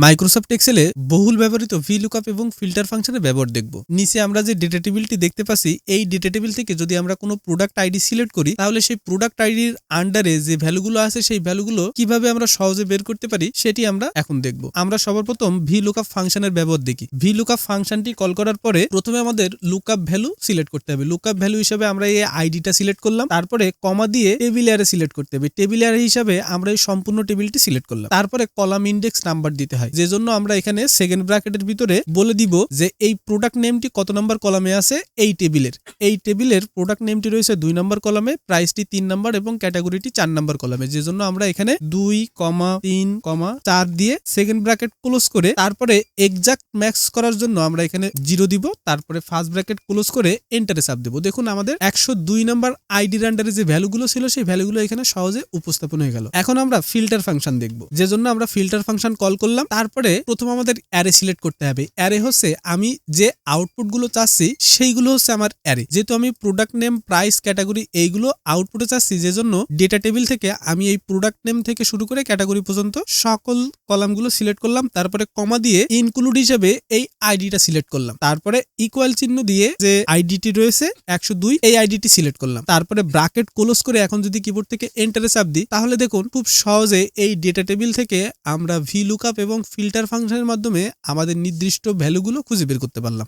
Microsoft এক্সেলে বহুল ব্যবহৃত VLOOKUP এবং ফিল্টার ফাংশনের ব্যবহার দেখব। নিচে আমরা যে ডেটা টেবিলটি দেখতে পাচ্ছি, এই ডেটা টেবিল থেকে যদি আমরা কোনো প্রোডাক্ট আইডি সিলেক্ট করি, তাহলে সেই প্রোডাক্ট আইডির আন্ডারে যে ভ্যালুগুলো আছে সেই ভ্যালুগুলো কিভাবে আমরা সহজে বের করতে পারি সেটি আমরা এখন দেখব। আমরা সর্বপ্রথম VLOOKUP ফাংশনের ব্যবহার দেখি। VLOOKUP ফাংশনটি কল করার পরে প্রথমে আমাদের লুকআপ ভ্যালু সিলেক্ট করতে হবে। লুকআপ ভ্যালু হিসেবে আমরা এই আইডিটা সিলেক্ট করলাম, তারপরে কমা দিয়ে টেবিল অ্যারে সিলেক্ট করতে হবে। টেবিল অ্যারে হিসাবে আমরা এই সম্পূর্ণ টেবিলটি সিলেক্ট করলাম, তারপরে কলাম ইন্ডেক্স নাম্বার দিতে হয়, যে জন্য আমরা এখানে সেকেন্ড ব্র্যাকেটের ভিতরে বলে দিব যে এই প্রোডাক্ট নেমটি কত নম্বর কলামে আছে। এই টেবিলের প্রোডাক্ট নেমটি রয়েছে 2 নম্বর কলামে, প্রাইসটি 3 নম্বর এবং ক্যাটাগরিটি 4 নম্বর কলামে, যে জন্য আমরা এখানে 2,3,4 দিয়ে সেকেন্ড ব্র্যাকেট ক্লোজ করে তারপরে এক্সাক্ট ম্যাক্স করার জন্য আমরা এখানে 0 দিব, তারপরে ফার্স্ট ব্র্যাকেট ক্লোজ করে এন্টারে চাপ দেব। দেখুন আমাদের 102 নম্বর আইডির আন্ডারে যে ভ্যালুগুলো ছিল সেই ভ্যালুগুলো এখানে সহজে উপস্থাপন হয়ে গেল। এখন আমরা ফিল্টার ফাংশন দেখব, যে জন্য আমরা ফিল্টার ফাংশন কল করলাম। তারপরে প্রথম আমাদের অ্যারে সিলেক্ট করতে হবে। অ্যারে হচ্ছে আমি যে আউটপুট গুলো চাচ্ছি সেইগুলো হচ্ছে আমার অ্যারে। যেহেতু আমি প্রোডাক্ট নেম, প্রাইস, ক্যাটাগরি এইগুলো আউটপুটে চাচ্ছি, যে জন্য ডেটা টেবিল থেকে আমি এই প্রোডাক্ট নেম থেকে শুরু করে ক্যাটাগরি পর্যন্ত সকল কলামগুলো সিলেক্ট করলাম, তারপরে কমা দিয়ে ইনক্লুড হিসেবে এই আইডিটা সিলেক্ট করলাম, তারপরে ইকুয়াল চিহ্ন দিয়ে যে আইডিটি রয়েছে 102 এই আইডিটি সিলেক্ট করলাম, তারপরে ব্র্যাকেট ক্লোজ করে এখন যদি কিবোর্ড থেকে এন্টারে চাপ দিই, তাহলে দেখুন খুব সহজে এই ডেটা টেবিল থেকে আমরা VLOOKUP এবং ফিল্টার ফাংশনের মাধ্যমে আমাদের নির্দিষ্ট ভ্যালুগুলো খুঁজে বের করতে পারলাম।